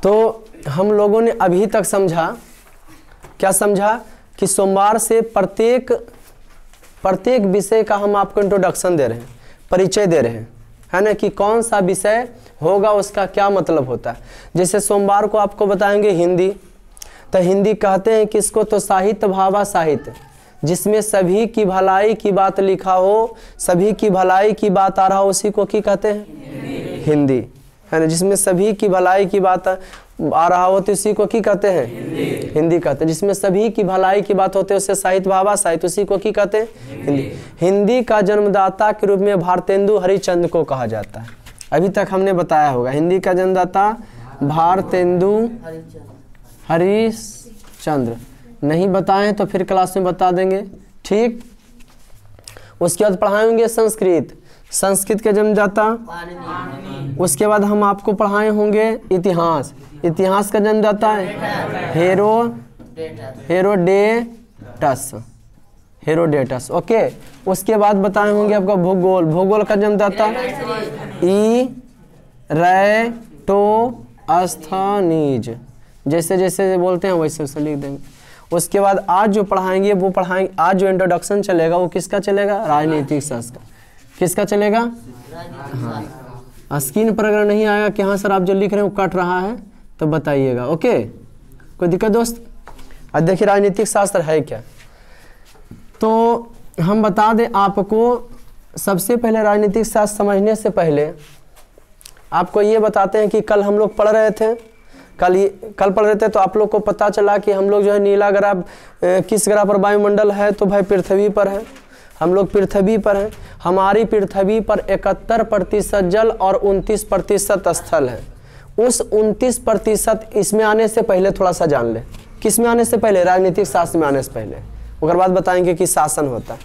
तो हम लोगों ने अभी तक समझा, क्या समझा कि सोमवार से प्रत्येक विषय का हम आपको इंट्रोडक्शन दे रहे हैं, परिचय दे रहे हैं, है ना, कि कौन सा विषय होगा उसका क्या मतलब होता है। जैसे सोमवार को आपको बताएंगे हिंदी, तो हिंदी कहते हैं किसको, तो साहित्य भावा साहित्य, जिसमें सभी की भलाई की बात लिखा हो, सभी की भलाई की बात आ रहा हो, उसी को क्या कहते हैं, हिंदी, है ना। जिसमें सभी की भलाई की बात आ रहा हो तो इसी को क्या कहते हैं, हिंदी कहते हैं। जिसमें सभी की भलाई की बात होती है उसे साहित्य भावा साहित्य, उसी को क्या कहते हैं, हिंदी। हिंदी का जन्मदाता के रूप में भारतेंदु हरिश्चंद्र को कहा जाता है। अभी तक हमने बताया होगा, हिंदी का जन्मदाता भारतेंदु हरिश्चंद्र। नहीं बताएं तो फिर क्लास में बता देंगे, ठीक। उसके बाद पढ़ाएंगे संस्कृत, संस्कृत के जन्मदाता। उसके बाद हम आपको पढ़ाए होंगे इतिहास, इतिहास का जन्मदाता है हेरोडेटस, ओके। उसके बाद बताए होंगे आपका भूगोल, भूगोल का जन्मदाता इरैटोस्थनीज, जैसे जैसे बोलते हैं वैसे वैसे लिख देंगे। उसके बाद आज जो पढ़ाएंगे वो पढ़ाएंगे, आज जो इंट्रोडक्शन चलेगा वो किसका चलेगा, राजनीतिक शास्त्र का। किसका चलेगा, हाँ। स्क्रीन पर अगर नहीं आएगा कि हाँ सर आप जो लिख रहे हैं वो कट रहा है तो बताइएगा, ओके, कोई दिक्कत दोस्त। अब देखिए राजनीतिक शास्त्र है क्या, तो हम बता दें आपको, सबसे पहले राजनीतिक शास्त्र समझने से पहले आपको ये बताते हैं कि कल हम लोग पढ़ रहे थे, कल पढ़ रहे थे तो आप लोग को पता चला कि हम लोग जो है नीला ग्रह किस ग्रह पर वायुमंडल है, तो भाई पृथ्वी पर है, हम लोग पृथ्वी पर हैं। हमारी पृथ्वी पर 71% जल और 29% स्थल है। उस 29% इसमें आने से पहले थोड़ा सा जान ले, किस में आने से पहले, राजनीतिक शास्त्र में आने से पहले, उसके बाद बताएंगे कि शासन होता है।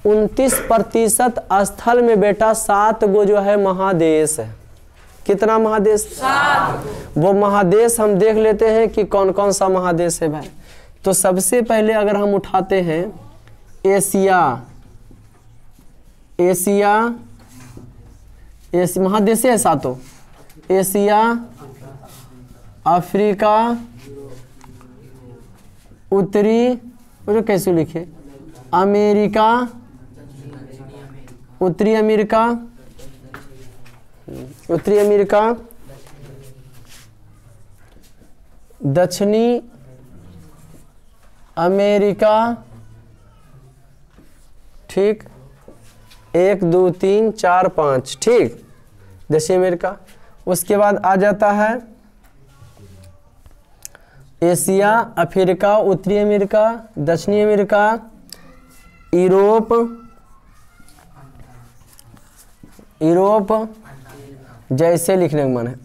29% स्थल में बेटा 7 गो जो है महादेश है। कितना महादेश, 7। वो महादेश हम देख लेते हैं कि कौन कौन सा महादेश है भाई। तो सबसे पहले अगर हम उठाते हैं एशिया महादेश है 7, एशिया, अफ्रीका, उत्तरी, वो कैसे लिखे, अमेरिका, उत्तरी अमेरिका, दक्षिणी अमेरिका, ठीक, 1 2 3 4 5, ठीक, दक्षिण अमेरिका। उसके बाद आ जाता है एशिया, अफ्रीका, उत्तरी अमेरिका, दक्षिणी अमेरिका, यूरोप, जैसे लिखने का मन है,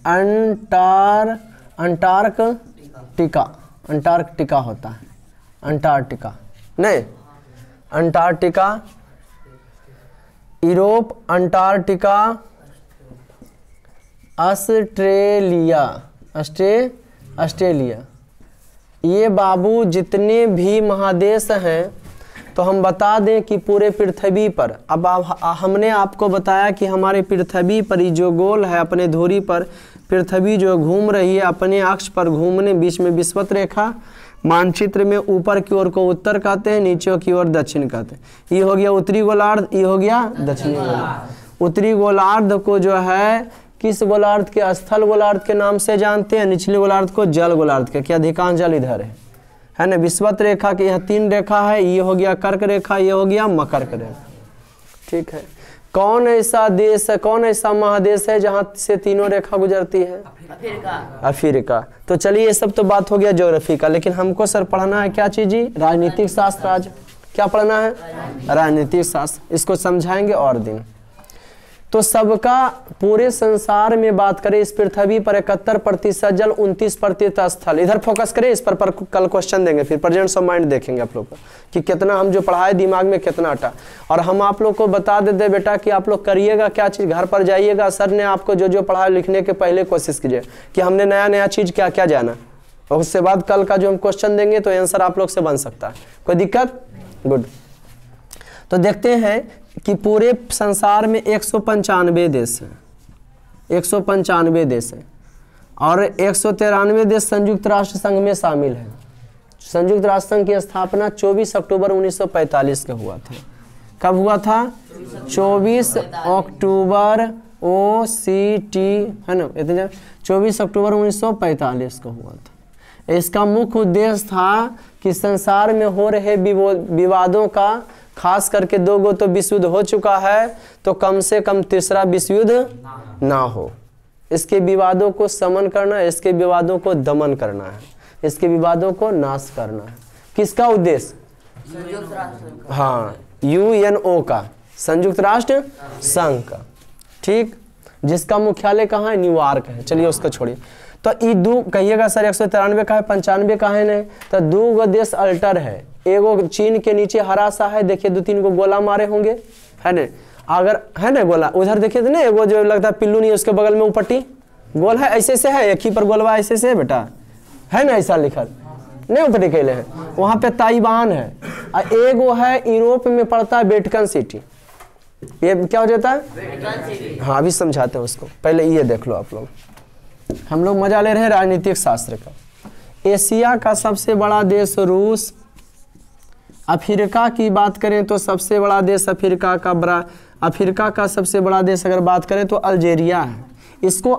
अंटार्कटिका होता है, अंटार्कटिका, यूरोप, अंटार्कटिका, ऑस्ट्रेलिया, ये बाबू जितने भी महादेश हैं, तो हम बता दें कि पूरे पृथ्वी पर, अब हमने आपको बताया कि हमारे पृथ्वी पर ही जो गोल है, अपने धुरी पर पृथ्वी जो घूम रही है अपने अक्ष पर घूमने, बीच में विषुवत रेखा, मानचित्र में ऊपर की ओर को उत्तर कहते हैं, नीचे की ओर दक्षिण कहते हैं। ये हो गया उत्तरी गोलार्ध, ये हो गया दक्षिणी गोलार्ध। उत्तरी गोलार्ध को जो है किस गोलार्ध के, स्थल गोलार्ध के नाम से जानते हैं, निचले गोलार्ध को जल गोलार्ध के, क्या अधिकांश जल इधर है ना। विषुवत रेखा की यह 3 रेखा है, ये हो गया कर्क रेखा, ये हो गया मकर रेखा, ठीक है। कौन ऐसा देश है, कौन ऐसा महादेश है जहां से तीनों रेखा गुजरती है, अफ्रीका। तो चलिए ये सब तो बात हो गया ज्योग्राफी का, लेकिन हमको सर पढ़ना है क्या चीज जी, राजनीतिक शास्त्र। आज क्या पढ़ना है, राजनीतिक शास्त्र, इसको समझाएंगे और दिन। तो सबका पूरे संसार में बात करें, इस पृथ्वी पर 71% जल, 29% स्थल, इधर फोकस करें इस पर कल क्वेश्चन देंगे, फिर प्रेजेंस ऑफ माइंड देखेंगे आप लोग को कि कितना हम जो पढ़ाए दिमाग में कितना अटा। और हम आप लोग को बता देते बेटा कि आप लोग करिएगा क्या चीज़, घर पर जाइएगा, सर ने आपको जो जो पढ़ाया लिखने के पहले कोशिश कीजिए कि हमने नया नया चीज़ क्या क्या जाना, और उसके बाद कल का जो हम क्वेश्चन देंगे तो आंसर आप लोग से बन सकता है, कोई दिक्कत, गुड। तो देखते हैं कि पूरे संसार में 195 देश हैं, 195 देश हैं। और 193 देश संयुक्त राष्ट्र संघ में शामिल है। संयुक्त राष्ट्र संघ की स्थापना 24 अक्टूबर 1945 को हुआ था। कब हुआ था? 24 अक्टूबर OCT है ना, इतने 24 अक्टूबर 1945 को हुआ था। इसका मुख्य उद्देश्य था कि संसार में हो रहे विवादों का, खास करके 2 गो तो विश्व युद्ध हो चुका है, तो कम से कम तीसरा विश्व युद्ध ना हो। इसके विवादों को शमन करना, इसके विवादों को दमन करना है, इसके विवादों को नाश करना है। किसका उद्देश्य? संयुक्त राष्ट्र। हाँ, UNO का, संयुक्त राष्ट्र संघ का, ठीक, जिसका मुख्यालय कहाँ है? न्यूयॉर्क है। चलिए उसको छोड़िए। तो ये दो कहिएगा सर 193 का है, 95 का है नहीं, तो 2 गो देश अल्टर है। एगो चीन के नीचे हरा सा है, देखिए 2-3 गो गोला मारे होंगे, है ना, अगर है ना गोला उधर देखिए तो ना, एगो जो लगता है पिल्लू नहीं, उसके बगल में ऊपट्टी गोल है, ऐसे से है, एक ही पर गोलवा ऐसे से है बेटा, है ना, ऐसा लिखल नहीं ऊपट्टी कैले है। वहाँ पे ताइवान है, और एगो है यूरोप में पड़ता है वेटिकन सिटी। ये क्या हो जाता है? हाँ अभी समझाते हैं उसको, पहले ये देख लो आप लोग। हम लोग मजा ले रहे हैं राजनीतिक शास्त्र का। एशिया का सबसे बड़ा देश रूस। अफ्रीका की बात करें तो सबसे बड़ा देश अफ्रीका का सबसे बड़ा देश अगर बात करें तो अल्जीरिया है। इसको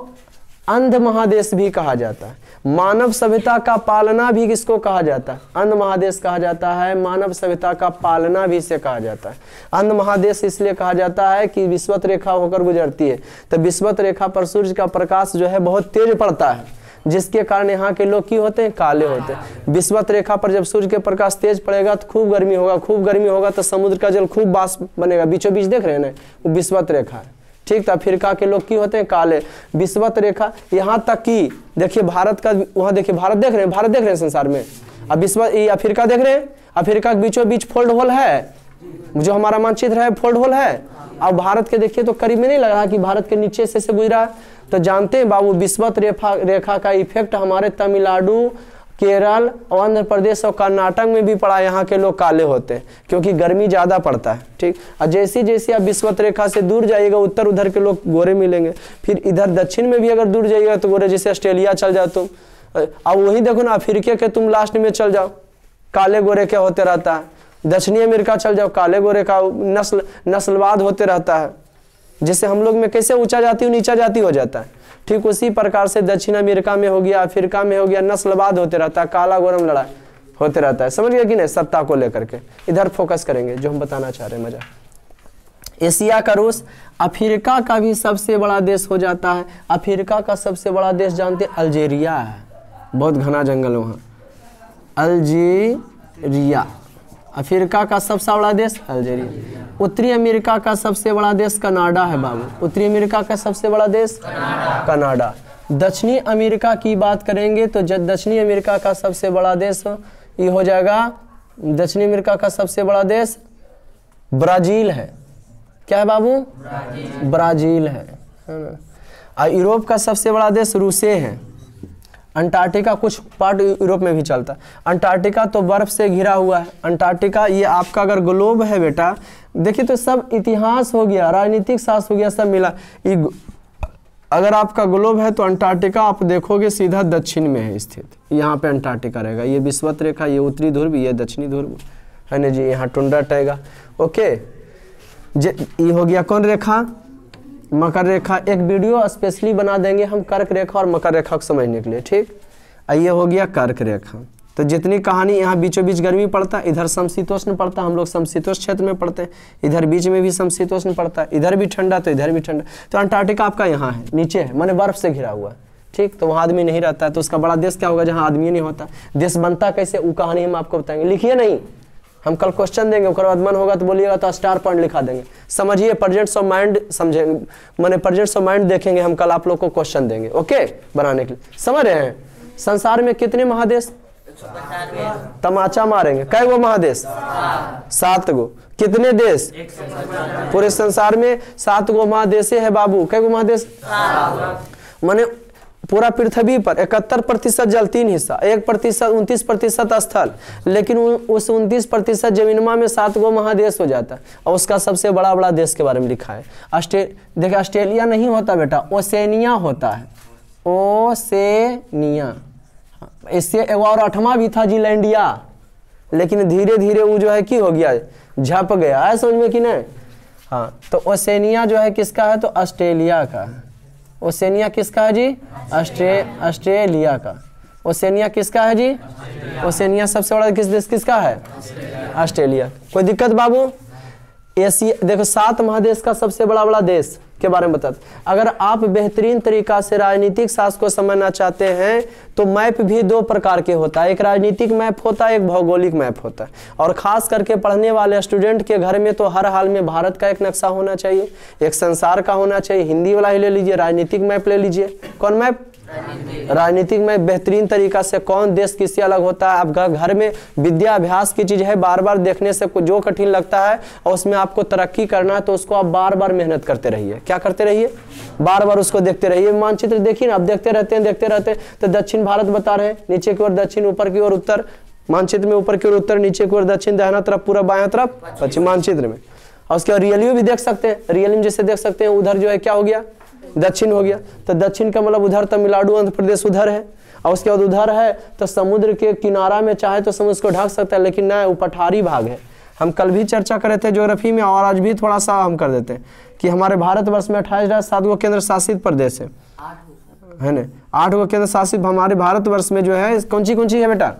अंध महादेश भी कहा जाता है। मानव सभ्यता का पालना भी किसको कहा जाता है? अंध महादेश कहा जाता है। मानव सभ्यता का पालना भी इसे कहा जाता है। अंध महादेश इसलिए कहा जाता है कि विषुवत रेखा होकर गुजरती है, तो विषुवत रेखा पर सूर्य का प्रकाश जो है बहुत तेज पड़ता है, जिसके कारण यहाँ के लोग क्यों होते हैं? काले होते हैं। विषुवत रेखा पर जब सूर्य के प्रकाश तेज पड़ेगा तो खूब गर्मी होगा, खूब गर्मी होगा तो समुद्र का जल खूब वाष्प बनेगा। बीचों बीच देख रहे हैं ना, वो विषुवत रेखा है, ठीक। तो अफ्रीका के लोग क्यों होते हैं? काले। विषुवत रेखा यहाँ तक कि देखिए भारत का, वहाँ देखिए भारत देख रहे हैं, भारत देख रहे हैं संसार में। अब विषुवत ये अफ्रीका देख रहे हैं, अफ्रीका के बीचों बीच फोल्ड होल है, जो हमारा मानचित्र है फोल्ड होल है। अब भारत के देखिए तो करीब में नहीं लग रहा कि भारत के नीचे से गुजरा। तो जानते हैं बाबू, विषुवत रेखा का इफेक्ट हमारे तमिलनाडु, केरल और आंध्र प्रदेश और कर्नाटक में भी पड़ा। यहाँ के लोग काले होते हैं क्योंकि गर्मी ज़्यादा पड़ता है, ठीक। और जैसे जैसे आप विषुवत रेखा से दूर जाइएगा उत्तर, उधर के लोग गोरे मिलेंगे। फिर इधर दक्षिण में भी अगर दूर जाइएगा तो गोरे, जैसे ऑस्ट्रेलिया चल जाओ तुम, अब वही देखो ना अफ्रीका के तुम लास्ट में चल जाओ, काले गोरे क्या होते रहता है। दक्षिणी अमेरिका चल जाओ, काले गोरे का नस्लवाद होते रहता है। जैसे हम लोग में कैसे ऊंचा जाति नीचा जाति हो जाता है, ठीक उसी प्रकार से दक्षिण अमेरिका में हो गया, अफ्रीका में हो गया, नस्लवाद होते रहता है, काला गोरम लड़ाई होते रहता है। समझ गए कि नहीं? सत्ता को लेकर के इधर फोकस करेंगे जो हम बताना चाह रहे हैं। मजा। एशिया का रूस अफ्रीका का भी सबसे बड़ा देश हो जाता है। अफ्रीका का सबसे बड़ा देश जानते हैं? अल्जीरिया है। बहुत घना जंगल वहाँ, अल्जीरिया। अफ्रीका का सबसे बड़ा देश अल्जीरिया। उत्तरी अमेरिका का सबसे बड़ा देश कनाडा है बाबू। उत्तरी अमेरिका का सबसे बड़ा देश कनाडा। दक्षिणी अमेरिका की बात करेंगे तो दक्षिणी अमेरिका का सबसे बड़ा देश ये हो जाएगा, दक्षिणी अमेरिका का सबसे बड़ा देश ब्राजील है। क्या है बाबू? ब्राजील है ना। और यूरोप का सबसे बड़ा देश रूसे है। अंटार्कटिका कुछ पार्ट यूरोप में भी चलता है। अंटार्कटिका तो बर्फ से घिरा हुआ है। अंटार्कटिका ये आपका अगर ग्लोब है बेटा, देखिए तो सब इतिहास हो गया, राजनीतिक शास्त्र हो गया, सब मिला। अगर आपका ग्लोब है तो अंटार्कटिका आप देखोगे सीधा दक्षिण में है स्थित, यहाँ पे अंटार्कटिका रहेगा। ये विषुवत रेखा, ये उत्तरी ध्रुव, ये दक्षिणी ध्रुव है ना जी। यहाँ टुंड्रा रहेगा। ओके, ये हो गया कौन रेखा? मकर रेखा। एक वीडियो स्पेशली बना देंगे हम कर्क रेखा और मकर रेखा को समझने के लिए, ठीक। ये हो गया कर्क रेखा। तो जितनी कहानी यहाँ बीचों बीच गर्मी पड़ता है, इधर समशीतोष्ण पड़ता है, हम लोग समशीतोष्ण क्षेत्र में पड़ते हैं। इधर बीच में भी समशीतोष्ण पड़ता है, इधर भी ठंडा तो इधर भी ठंडा। तो अंटार्कटिका आपका यहाँ है, नीचे है, माने बर्फ से घिरा हुआ है, ठीक। तो वहाँ आदमी नहीं रहता है, तो उसका बड़ा देश क्या होगा? जहाँ आदमी नहीं होता। देश बनता कैसे, वो कहानी हम आपको बताएंगे। लिखिए नहीं, हम कल क्वेश्चन देंगे, उसके बाद मन होगा तो बोलिएगा तो स्टार पॉइंट लिखा देंगे। समझिए, प्रेजेंट्स ऑफ माइंड समझेंगे, माने प्रेजेंट्स ऑफ माइंड देखेंगे हम कल, आप लोग को क्वेश्चन देंगे, ओके, बनाने के लिए। समझ रहे हैं? संसार में कितने महादेश? तमाचा मारेंगे। कै गो महादेश? 7 गो। कितने देश? पूरे संसार में 7 गो महादेश है बाबू। कै गो महादेश? माने पूरा पृथ्वी पर 71% जल, 3 हिस्सा, 1% 29% स्थल, लेकिन उस 29% जमीनमा में 7 गो महादेश हो जाता है। और उसका सबसे बड़ा देश के बारे में लिखा है। देखिए ऑस्ट्रेलिया नहीं होता बेटा, ओसेनिया होता है। ओसेनिया। इससे एक और 8वां भी था जीलैंडिया, लेकिन धीरे धीरे वो जो है कि हो गया, झप गया है, समझ में कि नहीं। हाँ, तो ओसेनिया जो है किसका है, तो ऑस्ट्रेलिया का है। ओसेनिया किसका है जी, ऑस्ट्रेलिया का। ओसेनिया किसका है जी, ओसेनिया सबसे बड़ा किस देश किसका है, ऑस्ट्रेलिया। कोई दिक्कत बाबू। एशिया देखो 7 महादेश का सबसे बड़ा देश के बारे में बताते। अगर आप बेहतरीन तरीका से राजनीतिक शास्त्र को समझना चाहते हैं तो मैप भी 2 प्रकार के होता है, एक राजनीतिक मैप होता है, एक भौगोलिक मैप होता है। और खास करके पढ़ने वाले स्टूडेंट के घर में तो हर हाल में भारत का एक नक्शा होना चाहिए, एक संसार का होना चाहिए। हिंदी वाला ही ले लीजिए, राजनीतिक मैप ले लीजिए। कौन मैप, राजनीतिक में बेहतरीन तरीका से कौन देश किससे अलग होता है। आपका घर में विद्या अभ्यास की चीज है, बार बार देखने से जो कठिन लगता है और उसमें आपको तरक्की करना है तो उसको आप बार बार मेहनत करते रहिए। क्या करते रहिए, बार बार उसको देखते रहिए। मानचित्र देखिए ना, आप देखते रहते हैं तो दक्षिण भारत बता रहे हैं, नीचे की ओर दक्षिण, ऊपर की ओर उत्तर। मानचित्र में ऊपर की ओर उत्तर, नीचे की ओर दक्षिण, दाहिना तरफ पूरा, बायां तरफ पश्चिम मानचित्र में। और उसके बाद रियल भी देख सकते हैं, रियल में जैसे देख सकते हैं उधर जो है क्या हो गया, दक्षिण हो गया। तो दक्षिण का मतलब उधर तमिलनाडु आंध्र प्रदेश उधर है, और उसके बाद उधर है तो समुद्र के किनारा में चाहे तो समुद्र को ढक सकता है, लेकिन ना वो पठारी भाग है। हम कल भी चर्चा कर रहे थे ज्योग्राफी में, और आज भी थोड़ा सा हम कर देते हैं कि हमारे भारतवर्ष में 28 राज्य, 7 केंद्र शासित प्रदेश है ना, 8 केंद्र शासित। हमारे भारतवर्ष में जो है कौन सी है बेटा,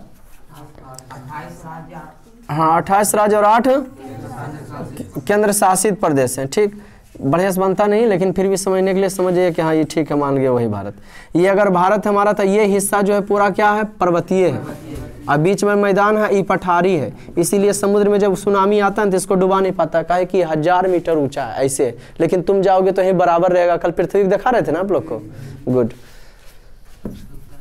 हाँ 28 राज्य और 8 केंद्र शासित प्रदेश हैं। ठीक, बढ़िया से बनता नहीं, लेकिन फिर भी समझने के लिए समझिए कि हाँ ये ठीक है, मान गए वही भारत। ये अगर भारत हमारा था, ये हिस्सा जो है पूरा क्या है, पर्वतीय है, और बीच में मैदान है, ये पठारी है। इसीलिए समुद्र में जब सुनामी आता है तो इसको डुबा नहीं पाता, काहे कि 1000 मीटर ऊंचा है ऐसे। लेकिन तुम जाओगे तो यही बराबर रहेगा। कल पृथ्वी दिखा रहे थे ना आप लोग को, गुड।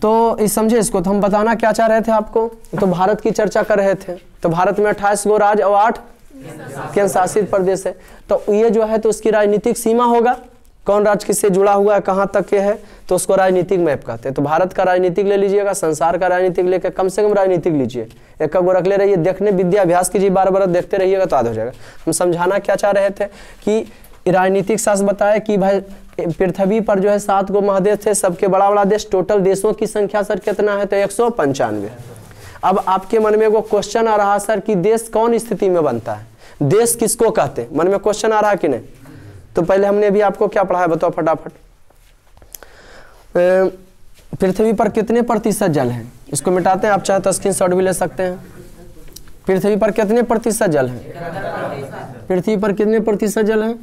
तो इस समझे इसको, तो हम बताना क्या चाह रहे थे आपको, तो भारत की चर्चा कर रहे थे। तो भारत में 28 गो राज्य और 8 केंद्र शासित प्रदेश है। तो ये जो है तो उसकी राजनीतिक सीमा होगा, कौन राज्य किससे जुड़ा हुआ है, कहाँ तक के है, तो उसको राजनीतिक मैप कहते हैं। तो भारत का राजनीतिक ले लीजिएगा, संसार का राजनीतिक लेकर कम से कम राजनीतिक लीजिए, एक गो रख ले रहिए, देखने विद्या अभ्यास कीजिए, बार बार देखते रहिएगा तो याद हो जाएगा। हम समझाना क्या चाह रहे थे कि राजनीतिक शास्त्र बताया कि भाई पृथ्वी पर जो है 7 गो महादेश थे, सबके बड़ा देश। टोटल देशों की संख्या सर कितना है, तो 195। अब आपके मन में वो क्वेश्चन आ रहा सर कि देश कौन स्थिति में बनता है, देश किसको कहते हैं, मन में क्वेश्चन आ रहा है कि नहीं। तो पहले हमने अभी आपको क्या पढ़ाया बताओ फटाफट। पृथ्वी पर कितने प्रतिशत जल है, इसको मिटाते हैं, आप चाहे तो स्क्रीनशॉट भी ले सकते हैं। पृथ्वी पर कितने प्रतिशत जल है, पृथ्वी पर कितने प्रतिशत जल है,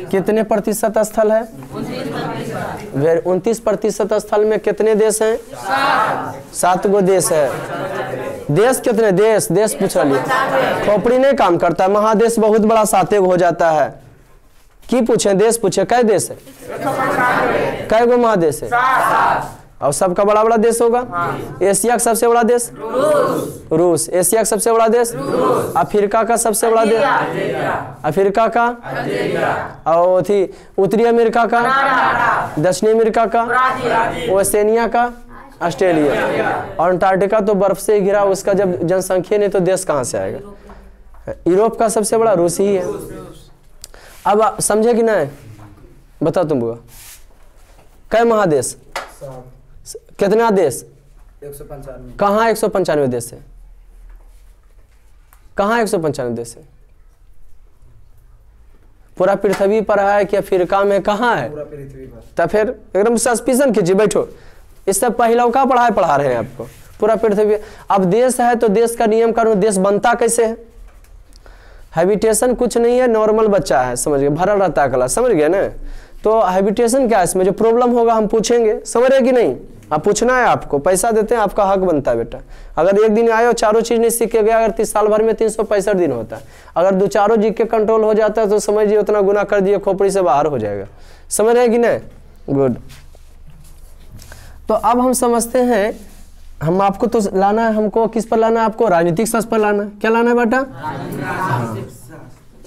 कितने प्रतिशत स्थल है, 29% स्थल में कितने देश हैं, 7 गो देश है। देश कितने, देश पूछ रही, खोपड़ी नहीं काम करता, महादेश बहुत बड़ा 7 गो हो जाता है। की पूछे, देश पूछे, कै देश है, कै गो महादेश है, और सबका बड़ा देश होगा। एशिया का सबसे बड़ा देश रूस, एशिया का सबसे बड़ा देश, अफ्रीका का सबसे बड़ा देश अफ्रीका का, और थी उत्तरी अमेरिका का, दक्षिणी अमेरिका का, ओसेनिया का, ऑस्ट्रेलिया, और अंटार्कटिका तो बर्फ से घिरा, उसका जब जनसंख्या नहीं तो देश कहाँ से आएगा। यूरोप का सबसे बड़ा रूस ही है। अब समझे कि नहीं, बताओ तुम बुआ, कै महादेश, कितना देश, 195। कहाँ 195 देश है, कहाँ 195 देश है, पूरा पृथ्वी पर है कि अफ्रीका में, कहाँ है, तो फिर एकदम सस्पिशन कीजिए, बैठो। इससे पहले का पढ़ा रहे हैं आपको, पूरा पृथ्वी। अब देश है तो देश का नियम कानून, देश बनता कैसे है, हैबिटेशन कुछ नहीं है, नॉर्मल बच्चा है, समझ गए, भरल रहता है क्लास, समझ गए ना। तो हैबिटेशन क्या है, इसमें जो प्रॉब्लम होगा हम पूछेंगे, समझ रहे कि नहीं। आप पूछना है, आपको पैसा देते हैं, आपका हक बनता है बेटा। अगर एक दिन आए और चारों चीज नहीं सीख के गया, अगर 30 साल भर में 365 दिन होता है, अगर 2-4 जी के कंट्रोल हो जाता है तो समझिए उतना गुना कर दिए, खोपड़ी से बाहर हो जाएगा, समझ रहे कि नहीं, गुड। तो अब हम समझते हैं, हम आपको तो लाना है, हमको किस पर लाना है, आपको राजनीतिक शास्त्र पर लाना है। क्या लाना है बेटा,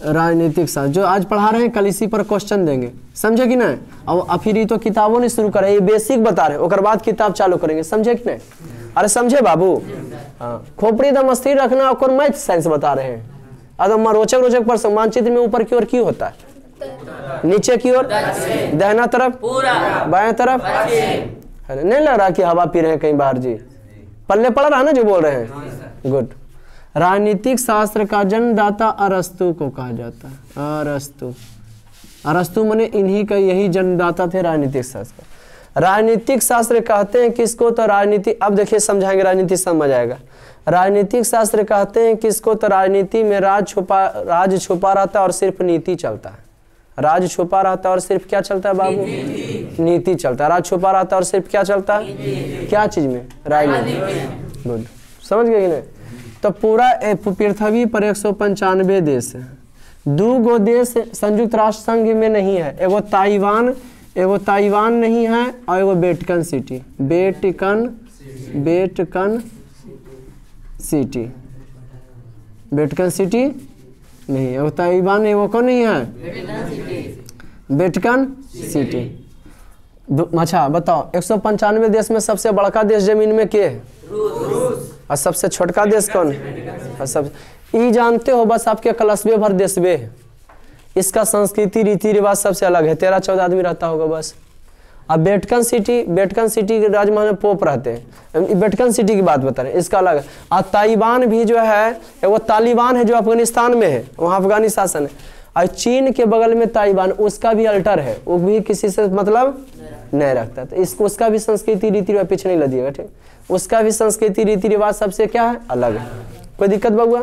राजनीतिक शास्त्र, जो आज पढ़ा रहे हैं कल इसी पर क्वेश्चन देंगे, समझे कि नहीं। और फिर ये तो किताबों ने शुरू करे, ये बेसिक बता रहे हैं, और बाद किताब चालू करेंगे, समझे कि नहीं। अरे समझे बाबू, हाँ, खोपड़ी दम स्थिर रखना, और मैथ साइंस बता रहे हैं। एकदम रोचक पर मानचित्र में ऊपर की ओर की होता है, नीचे की ओर, दाहिना तरफ, बाएं तरफ। अरे नहीं लग रहा कि हवा पी रहे हैं कहीं बाहर जी? पल्ले पड़ रहा है ना जो बोल रहे हैं? गुड। राजनीतिक शास्त्र का जन्मदाता अरस्तु को कहा जाता है। अरस्तु, अरस्तु माने इन्हीं का, यही जन्मदाता थे राजनीतिक शास्त्र का। राजनीतिक शास्त्र कहते हैं किसको? तो राजनीति, अब देखिए समझाएंगे, राजनीति समझ आएगा। राजनीतिक शास्त्र कहते हैं किसको? तो राजनीति में राज छुपा रहता है और सिर्फ नीति चलता है। राज छुपा रहता है और सिर्फ क्या चलता है बाबू? नीति चलता है। राज छुपा रहता है और सिर्फ क्या चलता है? क्या चीज में? राजनीति। गुड, समझ गए कि नहीं? तो पूरा पृथ्वी पर 195 देश है। 2 गो देश संयुक्त राष्ट्र संघ में नहीं है, एगो ताइवान नहीं है और एगो वेटिकन सिटी। वेटिकन सिटी नहीं, एगो ताइवान, एगो कौन नहीं है? Vatican city. अच्छा बताओ, 195 देश में सबसे बड़का देश जमीन में के है? रूस। और सबसे छोटका देश कौन है? और सब ये जानते हो बस, आपके कलस्बे भर देशबे है। इसका संस्कृति रीति रिवाज सबसे अलग है। 13-14 आदमी रहता होगा बस। अब वेटिकन सिटी के राजमहल में पोप रहते हैं। वेटिकन सिटी की बात बता रहे हैं, इसका अलग है। और ताइवान भी जो है वो तालिबान है जो अफगानिस्तान में है, वहाँ अफगानी शासन है। और चीन के बगल में ताइवान, उसका भी अल्टर है, वो भी किसी से मतलब नहीं रखता। तो इसको, उसका भी संस्कृति रीति रिवाज, पीछे नहीं लदिएगा ठीक, उसका भी संस्कृति रीति रिवाज सबसे क्या है? अलग है। कोई दिक्कत बउआ?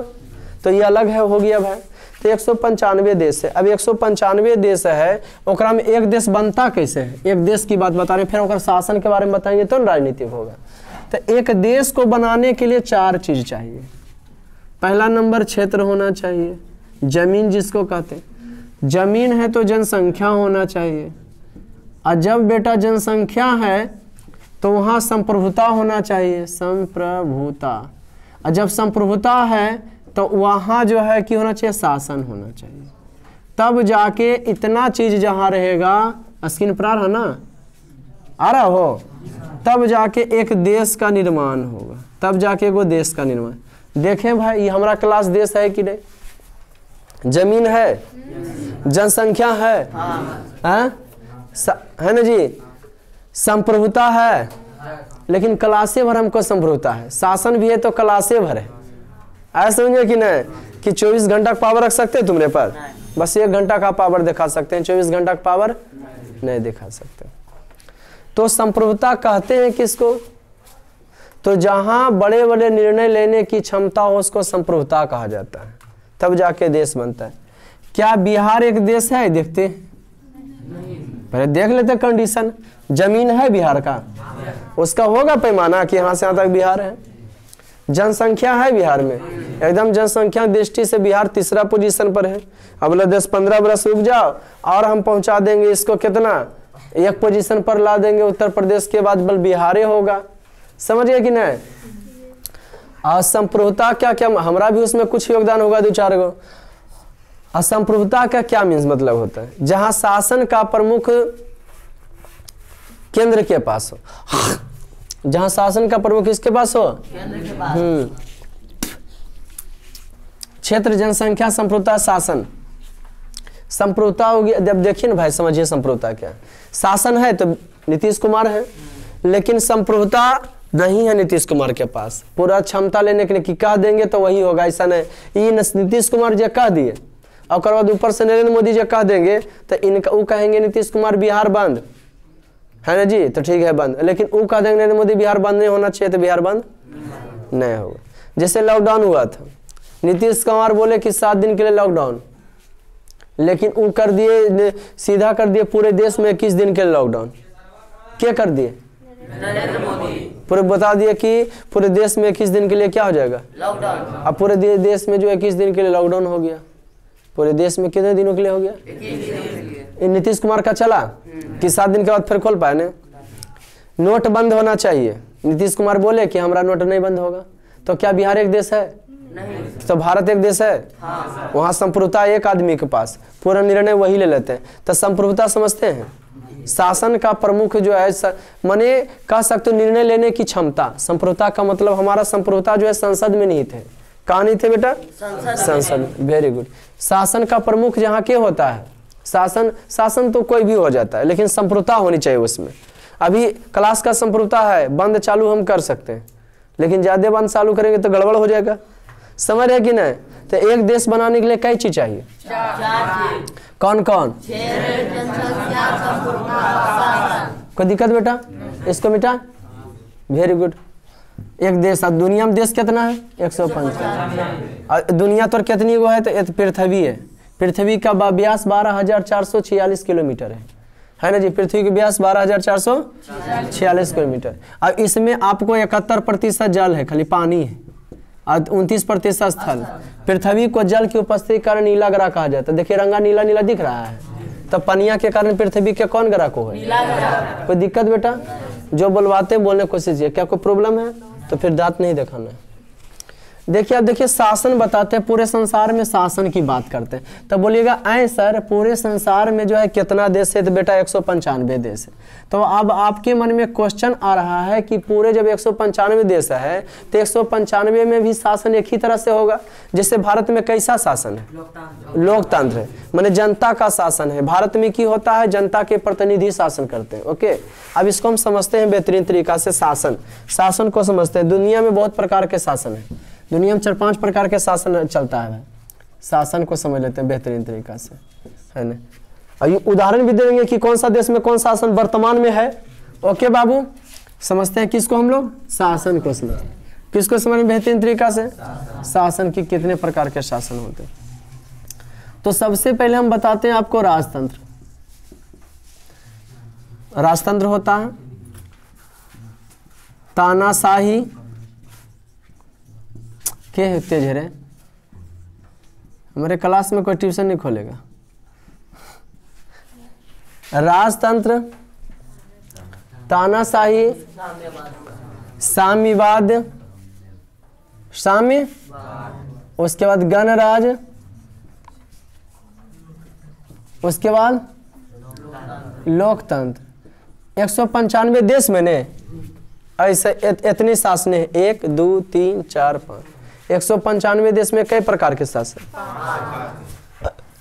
तो ये अलग है, हो गया भाई। तो 195 देश है। अब 195 देश है, ओकरा में एक देश बनता कैसे है? एक देश की बात बता रहे हैं, फिर ओकर शासन के बारे में बताएंगे तो राजनीतिक होगा। तो एक देश को बनाने के लिए 4 चीज चाहिए। पहला नंबर क्षेत्र होना चाहिए, जमीन जिसको कहते हैं। जमीन है तो जनसंख्या होना चाहिए, और जब बेटा जनसंख्या है तो वहाँ संप्रभुता होना चाहिए, संप्रभुता। और जब संप्रभुता है तो वहाँ जो है कि होना चाहिए? शासन होना चाहिए। तब जाके इतना चीज जहाँ रहेगा, स्क्रीन पर आ रहा ना, आ रहा हो, तब जाके एक देश का निर्माण होगा, तब जाके वो देश का निर्माण। देखें भाई, ये हमारा क्लास देश है कि नहीं? जमीन है, जनसंख्या है, है ना जी, संप्रभुता है, लेकिन क्लासे भर हमको संप्रभुता है। शासन भी है तो क्लासे भर है। ऐसा समझे कि नहीं कि 24 घंटा का पावर रख सकते हैं तुम्हारे पर? बस 1 घंटा का पावर दिखा सकते हैं, 24 घंटा का पावर नहीं दिखा सकते। तो संप्रभुता कहते हैं किसको? तो जहां बड़े बड़े निर्णय लेने की क्षमता हो उसको संप्रभुता कहा जाता है, तब जाके देश बनता है। क्या बिहार एक देश है? देखते पहले देख लेते कंडीशन। जमीन है बिहार का, उसका होगा पैमाना कि यहाँ से यहाँ तक बिहार है। जनसंख्या है बिहार में, एकदम जनसंख्या दृष्टि से बिहार तीसरा पोजीशन पर है। अगले 10-15 बरस रुक जाओ और हम पहुंचा देंगे इसको कितना, 1 पोजीशन पर ला देंगे। उत्तर प्रदेश के बाद बल बिहार होगा। समझिए कि नहीं? असंप्रभुता क्या क्या, हमारा भी उसमें कुछ योगदान होगा 2-4 गो। असंप्रभुता का क्या मीन्स मतलब होता है? जहां शासन का प्रमुख केंद्र के पास हो, जहां शासन का प्रमुख किसके पास हो? क्षेत्र, जनसंख्या, संप्रभुता, शासन। संप्रभुता होगी, जब देखिए ना भाई, समझिए संप्रभुता क्या है। शासन है तो नीतीश कुमार है, लेकिन संप्रभुता नहीं है नीतीश कुमार के पास। पूरा क्षमता लेने के लिए कि कह देंगे तो वही होगा, ऐसा नहीं। ये नीतीश कुमार जी कह दिए और बाद ऊपर से नरेंद्र मोदी जी कह देंगे तो इनका वो कहेंगे नीतीश कुमार बिहार बंद है ना जी, तो ठीक है बंद। लेकिन वो कह देंगे नरेंद्र मोदी बिहार बंद नहीं होना चाहिए, तो बिहार बंद नहीं होगा। जैसे लॉकडाउन हुआ था, नीतीश कुमार बोले कि 7 दिन के लिए लॉकडाउन, लेकिन वो कर दिए, सीधा कर दिए पूरे देश में 21 दिन के लिए लॉकडाउन। क्या कर दिए? नरेंद्र मोदी पूरे बता दिए कि पूरे देश में 21 दिन के लिए क्या हो जाएगा? लॉकडाउन। अब पूरे देश में जो 21 दिन के लिए लॉकडाउन हो गया, पूरे देश में कितने दिनों के लिए हो गया? नीतीश कुमार का चला कि 7 दिन के बाद फिर खोल पाए ना। नोट बंद होना चाहिए, नीतीश कुमार बोले कि हमारा नोट नहीं बंद होगा, तो क्या बिहार एक देश है? नहीं। तो भारत एक देश है। हाँ। वहाँ संप्रभुता एक आदमी के पास, पूरा निर्णय वही ले लेते हैं। तो संप्रभुता समझते हैं? शासन का प्रमुख जो है, माने कह सकते हो निर्णय लेने की क्षमता। संप्रभुता का मतलब हमारा संप्रभुता जो है संसद में नहीं थे। कहाँ नहीं थे बेटा? संसद। Very good. शासन का प्रमुख जहाँ के होता है शासन तो कोई भी हो जाता है, लेकिन संप्रभुता होनी चाहिए उसमें। अभी क्लास का संप्रभुता है, बंद चालू हम कर सकते हैं, लेकिन ज़्यादा बंद चालू करेंगे तो गड़बड़ हो जाएगा। समझ रहे कि नहीं? तो एक देश बनाने के लिए कई चीज़ चाहिए? कौन कौन? कोई दिक्कत बेटा? इसको बेटा वेरी गुड। एक देश, दुनिया में देश कितना है? 155। दुनिया तो कितनी वो है? तो पृथ्वी है। पृथ्वी का व्यास 12,446 किलोमीटर है ना जी? पृथ्वी का व्यास 12,446 किलोमीटर। अब इसमें आपको 71% जल है, खाली पानी है, और 29% स्थल। पृथ्वी को जल की उपस्थिति के कारण नीला ग्रह कहा जाता है। देखिए रंगा नीला नीला दिख रहा है, तो पनिया के कारण पृथ्वी के कौन ग्रह को है? कोई दिक्कत बेटा? जो बुलवाते बोलने की कोशिश कीजिए। क्या कोई प्रॉब्लम है? तो फिर दांत नहीं दिखाना है। देखिए अब देखिए शासन बताते हैं, पूरे संसार में शासन की बात करते हैं। तो बोलिएगा ऐ सर पूरे संसार में जो है कितना देश है? तो बेटा 195 देश है। तो अब आपके मन में क्वेश्चन आ रहा है कि पूरे जब 195 देश है तो 195 में भी शासन एक ही तरह से होगा? जैसे भारत में कैसा शासन है? लोकतंत्र है, माने जनता का शासन है। भारत में की होता है? जनता के प्रतिनिधि शासन करते हैं। ओके, अब इसको हम समझते हैं बेहतरीन तरीका से। शासन को समझते हैं। दुनिया में बहुत प्रकार के शासन है। दुनिया में 4-5 प्रकार के शासन चलता है। शासन को समझ लेते हैं बेहतरीन तरीका से, है ना? और उदाहरण भी देंगे कि कौन सा देश में कौन शासन वर्तमान में है। ओके बाबू, समझते हैं किसको हम लोग? शासन को समझते हैं। किसको समझ बेहतरीन तरीका से? शासन की कितने प्रकार के शासन होते हैं। तो सबसे पहले हम बताते हैं आपको राजतंत्र। राजतंत्र होता है तानाशाही के तेज है रे, हमारे क्लास में कोई ट्यूशन नहीं खोलेगा। राजतंत्र, तानाशाही, साम्यवाद, साम्य, उसके बाद गणराज, उसके बाद लोकतंत्र। 195 देश में ने ऐसे इतने शासन है। 1 2 3 4 5 195 देश में कई प्रकार के शासन।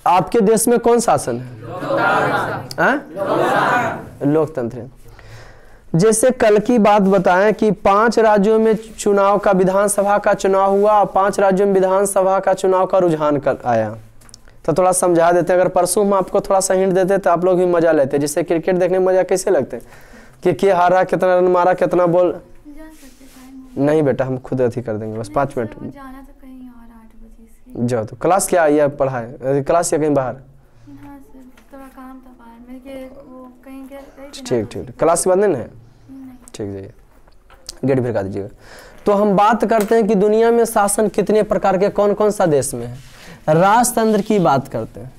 आपके देश में कौन शासन है? लोकतंत्र है। जैसे कल की बात बताएं कि 5 राज्यों में चुनाव का, विधानसभा का चुनाव हुआ, 5 राज्यों में विधानसभा का चुनाव का रुझान कर आया। तो थोड़ा समझा देते हैं। अगर परसों हम आपको थोड़ा सा हिंट देते तो आप लोग भी मजा लेते। जैसे क्रिकेट देखने में मजा कैसे लगते हैं कि हारा, कितना रन मारा, कितना बॉल। नहीं बेटा, हम खुद अथी कर देंगे, बस 5 मिनट जाना तो कहीं और 8 बजे से। जाओ। तो क्लास क्या है? पढ़ाए क्लास या कहीं बाहर? हाँ सर, थोड़ा काम था बाहर में के वो कहीं गए। ठीक, क्लास के बाद नहीं है? ठीक, जाइए, गेट भिड़का दीजिएगा। तो हम बात करते हैं कि दुनिया में शासन कितने प्रकार के, कौन कौन सा देश में है। राजतंत्र की बात करते हैं।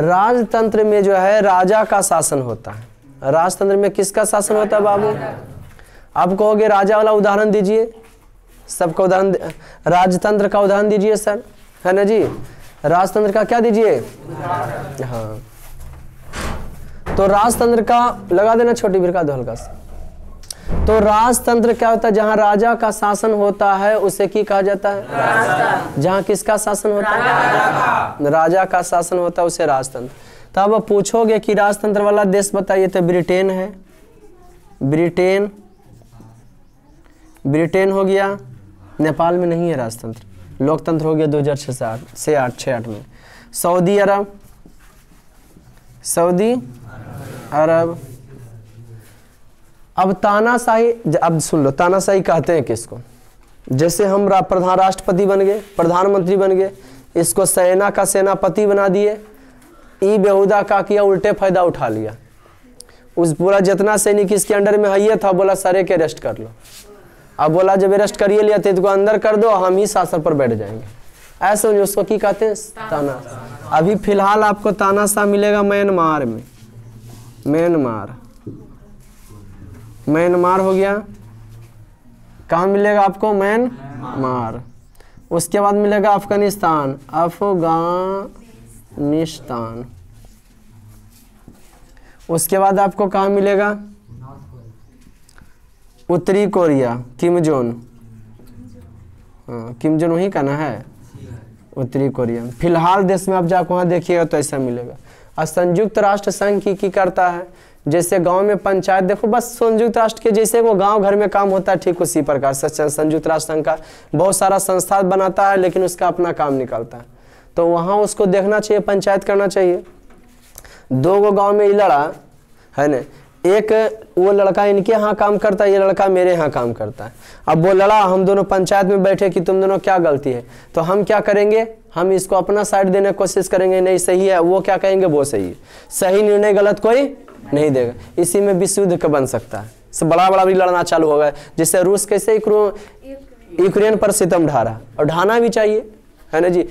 राजतंत्र में जो है राजा का शासन होता है। राजतंत्र में किसका शासन होता है बाबू? आप कहोगे राजा वाला उदाहरण दीजिए, सबका उदाहरण। राजतंत्र का उदाहरण दीजिए सर, है ना जी? राजतंत्र का क्या दीजिए? हाँ, तो राजतंत्र का लगा देना, छोटी भिड़का दो हल्का सा। तो राजतंत्र क्या होता है? जहां राजा का शासन होता है उसे की कहा जाता है? जहां किसका शासन होता है? राजा का शासन होता है उसे राजतंत्र। तो अब पूछोगे कि राजतंत्र वाला देश बताइए, तो ब्रिटेन है। ब्रिटेन हो गया। नेपाल में नहीं है राजतंत्र। लोकतंत्र हो गया 2006 से 8 में। सऊदी अरब। अब तानाशाही, अब सुन लो, तानाशाही कहते हैं किसको? जैसे हम राष्ट्रपति बन गए, प्रधानमंत्री बन गए, इसको सेना का सेनापति बना दिए। ई बेहुदा का किया, उल्टे फायदा उठा लिया। उस पूरा जितना सैनिक इसके अंडर में है था, बोला सारे के अरेस्ट कर लो। अब बोला जब अरेस्ट करिए लिया तो इसको अंदर कर दो, हम ही शासन पर बैठ जाएंगे। ऐसे उसको की कहते हैं? ताना। अभी फिलहाल आपको तानाशाह मिलेगा म्यांमार में। म्यांमार हो गया। कहाँ मिलेगा आपको? म्यांमार। उसके बाद मिलेगा अफगानिस्तान। उसके बाद आपको कहाँ मिलेगा? उत्तरी कोरिया, किम जोन। हाँ, किम जोन वही का ना है, उत्तरी कोरिया। फिलहाल देश में आप जाकर वहाँ देखिएगा तो ऐसा मिलेगा। और संयुक्त राष्ट्र संघ की करता है, जैसे गांव में पंचायत, देखो बस संयुक्त राष्ट्र के जैसे वो गांव घर में काम होता है ठीक उसी प्रकार से संयुक्त राष्ट्र संघ का बहुत सारा संस्था बनाता है, लेकिन उसका अपना काम निकलता है। तो वहाँ उसको देखना चाहिए, पंचायत करना चाहिए। 2 गो गाँव में ये लड़ा है ना, एक वो लड़का इनके यहाँ काम करता है, ये लड़का मेरे यहाँ काम करता है। अब वो लड़ा, हम दोनों पंचायत में बैठे कि तुम दोनों क्या गलती है, तो हम क्या करेंगे, हम इसको अपना साइड देने की कोशिश करेंगे, नहीं सही है, वो क्या कहेंगे वो सही है। सही निर्णय गलत कोई नहीं देगा। इसी में विश्व युद्ध का बन सकता है, बड़ा बड़ा भी लड़ना चालू होगा। जैसे रूस कैसे यूक्रेन पर सितम ढारा, और ढाना भी चाहिए, है ना जी।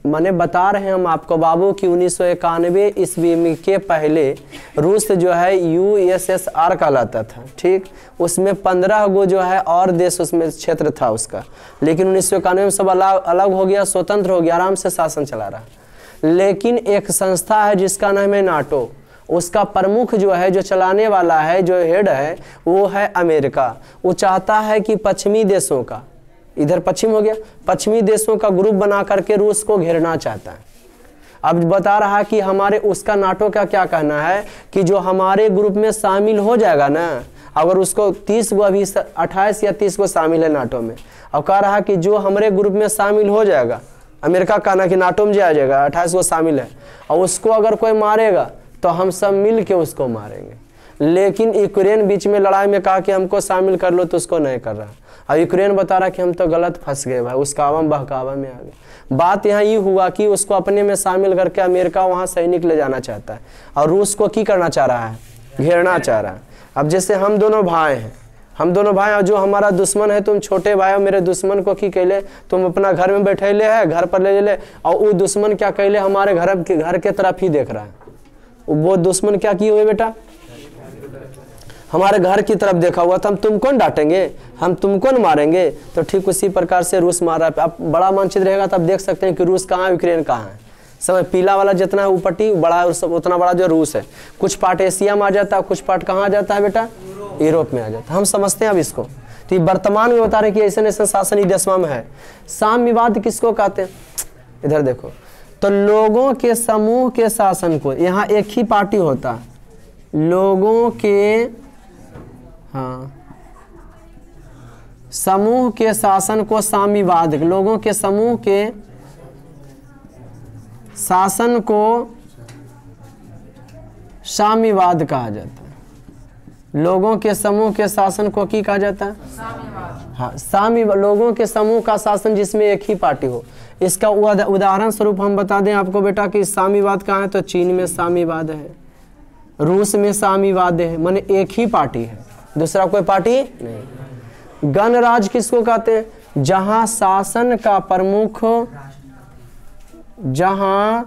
मैंने बता रहे हैं हम आपको बाबू कि 1991 ईस्वी के पहले रूस जो है USSR कहलाता था, ठीक। उसमें 15 गो जो है और देश उसमें क्षेत्र था उसका, लेकिन 1991 में सब अलग हो गया, स्वतंत्र हो गया, आराम से शासन चला रहा। लेकिन एक संस्था है जिसका नाम है नाटो, उसका प्रमुख जो है, जो चलाने वाला है, जो हेड है, वो है अमेरिका। वो चाहता है कि पश्चिमी देशों का, इधर पश्चिम हो गया, पश्चिमी देशों का ग्रुप बना करके रूस को घेरना चाहता है। अब बता रहा कि हमारे उसका नाटो का क्या कहना है कि जो हमारे ग्रुप में शामिल हो जाएगा ना, अगर उसको 30 गो, अभी 28 या 30 गो शामिल है नाटो में, और कह रहा कि जो हमारे ग्रुप में शामिल हो जाएगा, अमेरिका कहना कि नाटो में आ जाएगा, 28 गो शामिल है, और उसको अगर कोई मारेगा तो हम सब मिल के उसको मारेंगे। लेकिन यूक्रेन बीच में लड़ाई में कहा कि हमको शामिल कर लो, तो उसको नहीं कर रहा। और यूक्रेन बता रहा कि हम तो गलत फंस गए भाई, उस कावा बहकावा में आ गए। बात यहाँ ये हुआ कि उसको अपने में शामिल करके अमेरिका वहाँ सैनिक ले जाना चाहता है, और रूस को की करना चाह रहा है, घेरना चाह रहा है। अब जैसे हम दोनों भाई हैं, हम दोनों भाई, और जो हमारा दुश्मन है, तुम छोटे भाई हो, मेरे दुश्मन को की कहले, तुम अपना घर में बैठे है, घर पर ले, और वो दुश्मन क्या कहले, हमारे घर के तरफ ही देख रहा है। वो दुश्मन क्या किए हुए बेटा, हमारे घर की तरफ देखा हुआ था, हम तुमको न डांटेंगे, हम तुमको न मारेंगे। तो ठीक उसी प्रकार से रूस मार रहा है। अब बड़ा मानचित्र रहेगा तब देख सकते हैं कि रूस कहाँ है, यूक्रेन कहाँ है। समय पीला वाला जितना है ऊपटी बड़ा, उतना बड़ा जो रूस है। कुछ पार्ट एशिया में आ जाता है, कुछ पार्ट कहाँ आ जाता है बेटा, यूरोप में आ जाता है। हम समझते हैं अब इसको। तो ये वर्तमान में बता रहे कि ऐसे ऐसे शासन ही 10वां में है। साम्यवाद किसको कहते हैं, इधर देखो, तो लोगों के समूह के शासन को, यहाँ एक ही पार्टी होता है, लोगों के, हाँ, समूह के शासन को साम्यवाद, लोगों के समूह के शासन को साम्यवाद कहा जाता है। लोगों के समूह के शासन को की कहा जाता है, हाँ, साम्यवाद। लोगों के समूह का शासन जिसमें एक ही पार्टी हो। इसका उदाहरण स्वरूप हम बता दें आपको बेटा कि साम्यवाद कहाँ है, तो चीन में साम्यवाद है, रूस में साम्यवाद है, माने एक ही पार्टी है, दूसरा कोई पार्टी नहीं। गणराज्य किसको कहते हैं, जहां शासन का प्रमुख, जहां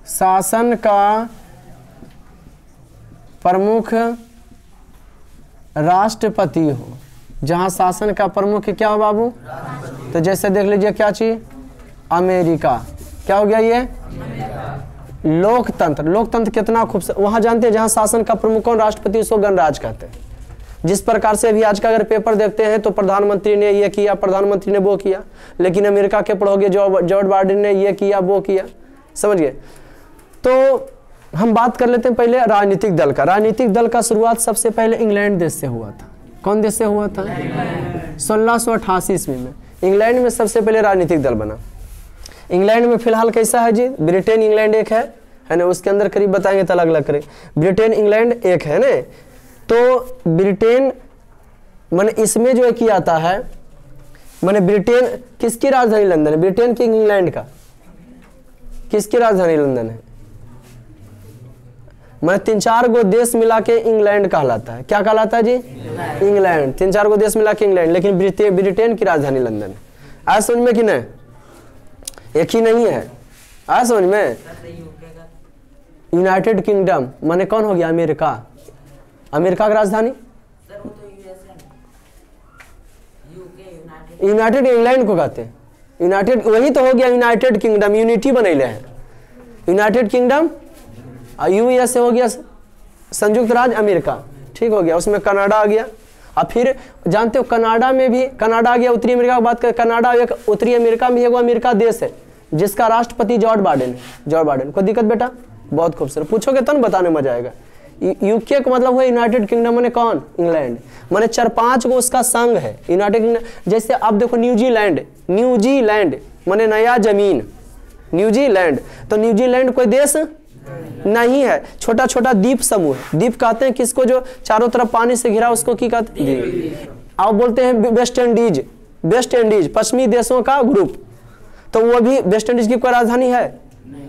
शासन का प्रमुख राष्ट्रपति हो, जहां शासन का प्रमुख क्या हो बाबू, तो जैसे देख लीजिए क्या चीज, अमेरिका, क्या हो गया ये, लोकतंत्र। लोकतंत्र कितना खूबसूरत, वहां जानते हैं जहां शासन का प्रमुख कौन, राष्ट्रपति, उसको गणराज्य कहते हैं। जिस प्रकार से अभी आज का अगर पेपर देखते हैं तो प्रधानमंत्री ने ये किया, प्रधानमंत्री ने वो किया, लेकिन अमेरिका के पढ़ोगे जॉर्ज बाइडेन ने ये किया वो किया, समझ गए। तो हम बात कर लेते हैं पहले राजनीतिक दल का। राजनीतिक दल का शुरुआत सबसे पहले इंग्लैंड देश से हुआ था। कौन देश से हुआ था, 1688 ईस्वी में इंग्लैंड में सबसे पहले राजनीतिक दल बना। इंग्लैंड में फिलहाल कैसा है जी, ब्रिटेन इंग्लैंड एक है ना, उसके अंदर करीब बताएंगे तो अलग अलग करें। ब्रिटेन इंग्लैंड एक है ना, तो ब्रिटेन माने इसमें जो किया आता है, माने ब्रिटेन किसकी राजधानी लंदन है, ब्रिटेन की इंग्लैंड का, किसकी राजधानी लंदन है, माने 3-4 गो देश मिला के इंग्लैंड कहलाता है। क्या कहलाता है जी, इंग्लैंड, 3-4 गो देश मिला के इंग्लैंड, लेकिन ब्रिटेन की राजधानी लंदन है। आया समझ में कि नहीं, एक ही नहीं है, आया समझ में। यूनाइटेड किंगडम माने कौन हो गया, अमेरिका, अमेरिका की राजधानी, यूनाइटेड इंग्लैंड को कहते हैं, यूनाइटेड वही तो हो गया यूनाइटेड किंगडम, यूनिटी बनैले हैं यूनाइटेड किंगडम। यूएसए हो गया संयुक्त राज्य अमेरिका, ठीक हो गया, उसमें कनाडा आ गया। और फिर जानते हो कनाडा में भी, कनाडा आ गया उत्तरी अमेरिका की बात करें, कनाडा एक उत्तरी अमेरिका में एगो अमेरिका देश है, जिसका राष्ट्रपति जॉर्ज बाइडेन है। जॉर्ज बाइडेन, कोई दिक्कत बेटा? बहुत खूबसूरत, पूछोगे तो ना बताने मजा आएगा। यूके का मतलब हुआ यूनाइटेड किंगडम, माने कौन? इंग्लैंड, माने 4-5 गो उसका संघ है यूनाइटेड किंगडम। जैसे अब देखो न्यूजीलैंड, न्यूजीलैंड माने नया जमीन, न्यूजीलैंड, तो न्यूजीलैंड कोई देश नहीं है, छोटा छोटा द्वीप समूह। द्वीप कहते हैं किसको? जो चारों तरफ पानी से घिरा, उसको की कहते हैं? आप बोलते हैं वेस्ट इंडीज, वेस्ट इंडीज पश्चिमी देशों का ग्रुप, तो वो भी वेस्ट इंडीज की कोई राजधानी है?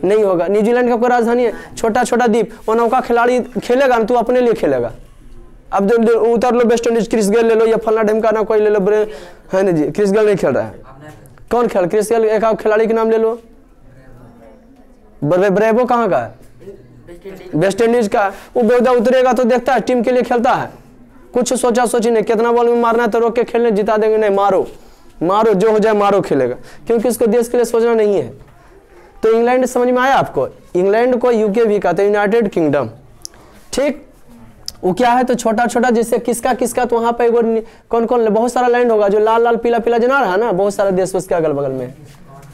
नहीं होगा। न्यूजीलैंड का कोई राजधानी है? छोटा छोटा द्वीप। वो नौका खिलाड़ी खेलेगा ना, तू अपने लिए खेलेगा। अब उतर low West Indies, Chris Gayle ले लो या फलना ढिमका ना कोई ले लो, है ना जी? क्रिस गेल नहीं खेल रहा है, कौन खेल? क्रिस गेल, एक आप खिलाड़ी के नाम ले लो। ब्रेवो कहाँ का है? वेस्ट इंडीज का। वो बेवदा उतरेगा तो देखता है, टीम के लिए खेलता है, कुछ सोचा सोची नहीं, कितना बॉल में मारना है तो रोक के खेलने, जिता देंगे, नहीं मारो मारो, जो हो जाए मारो, खेलेगा, क्योंकि इसको देश के लिए सोचना नहीं है। तो इंग्लैंड समझ में आया आपको? इंग्लैंड को यूके भी कहते हैं, यूनाइटेड किंगडम, ठीक। वो क्या है? तो छोटा छोटा, जैसे किसका किसका, तो वहां पे कौन कौन, बहुत सारा लैंड होगा जो लाल लाल पीला पीला जना रहा है ना, बहुत सारा देश उसके अगल बगल में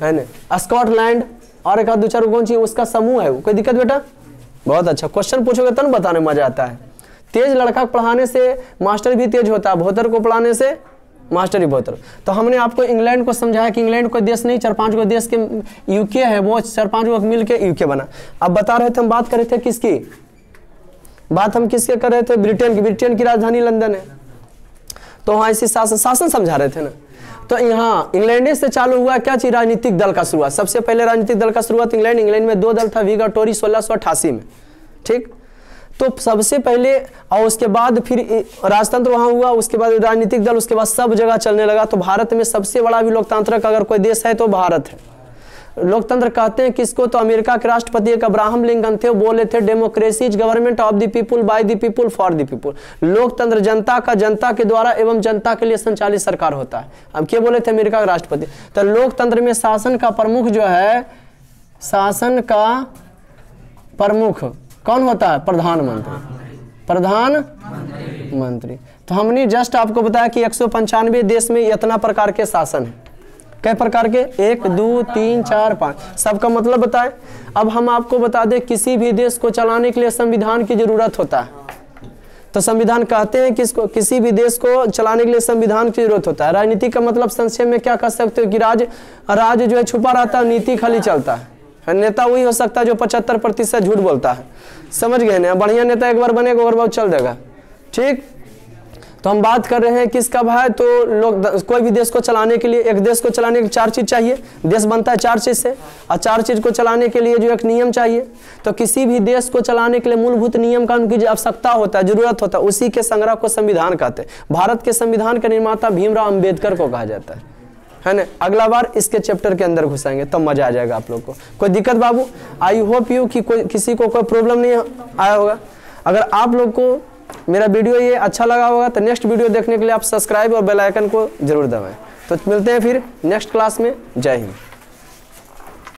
है ना। स्कॉटलैंड और एक आध दो चार कौन सी, उसका समूह है। कोई दिक्कत बेटा? बहुत अच्छा, क्वेश्चन पूछोगे तो ना बताने मजा आता है। तेज लड़का को पढ़ाने से मास्टर भी तेज होता है, भोतर को पढ़ाने से मास्टर ही भोतर। तो हमने आपको इंग्लैंड को समझाया कि इंग्लैंड कोई देश नहीं, 4-5 गो देश के यूके है, वो 4-5 गो मिल के यूके बना। अब बता रहे थे, हम बात कर रहे थे किसकी बात, हम किसके कर रहे थे? ब्रिटेन की। ब्रिटेन की राजधानी लंदन है, तो वहाँ ऐसी शासन समझा रहे थे ना। तो यहाँ इंग्लैंड से चालू हुआ क्या चीज? राजनीतिक दल का शुरुआत। सबसे पहले राजनीतिक दल का शुरुआत इंग्लैंड में 2 दल था, व्हिग और टोरी, 1688 में, ठीक। तो सबसे पहले, और उसके बाद फिर राजतंत्र वहां हुआ, उसके बाद राजनीतिक दल, उसके बाद सब जगह चलने लगा। तो भारत में सबसे बड़ा भी लोकतांत्रिक अगर कोई देश है तो भारत है। लोकतंत्र कहते हैं किसको? तो अमेरिका के राष्ट्रपति एक अब्राहम लिंकन थे, वो बोले थे democracy is government of the people, by the people, for the people. लोकतंत्र जनता का, जनता के द्वारा एवं जनता के लिए संचालित सरकार होता है। अब क्या बोले थे अमेरिका के राष्ट्रपति? तो लोकतंत्र में शासन का प्रमुख जो है, शासन का प्रमुख कौन होता है? प्रधानमंत्री, प्रधानमंत्री। तो हमने जस्ट आपको बताया कि 195 देश में इतना प्रकार के शासन है। कई प्रकार के? 1 2 3 4 5, सबका मतलब बताए। अब हम आपको बता दें, किसी भी देश को चलाने के लिए संविधान की जरूरत होता है। तो संविधान कहते हैं किसको? किसी भी देश को चलाने के लिए संविधान की जरूरत होता है। राजनीति का मतलब संक्षेप में क्या कह सकते हो कि राज जो है छुपा रहता है, नीति खाली चलता है। नेता वही हो सकता है जो 75% झूठ बोलता है, समझ गए ना। बढ़िया नेता एक बार बनेगा और बहुत चल देगा, ठीक। तो हम बात कर रहे हैं किसका भाई? तो लोग कोई भी देश को चलाने के लिए, एक देश को चलाने के 4 चीज चाहिए। देश बनता है 4 चीज से, और 4 चीज को चलाने के लिए जो एक नियम चाहिए। तो किसी भी देश को चलाने के लिए मूलभूत नियम का उनकी आवश्यकता होता है, जरूरत होता है, उसी के संग्रह को संविधान कहते हैं। भारत के संविधान के निर्माता भीमराव अम्बेडकर को कहा जाता है ना। अगला बार इसके चैप्टर के अंदर घुसाएंगे, तब मजा आ जाएगा आप लोग को। कोई दिक्कत बाबू? आई होप यू कि किसी को कोई प्रॉब्लम नहीं आया होगा। अगर आप लोग को मेरा वीडियो ये अच्छा लगा होगा तो नेक्स्ट वीडियो देखने के लिए आप सब्सक्राइब और बेल आइकन को जरूर दबाएं। तो मिलते हैं फिर नेक्स्ट क्लास में। जय हिंद।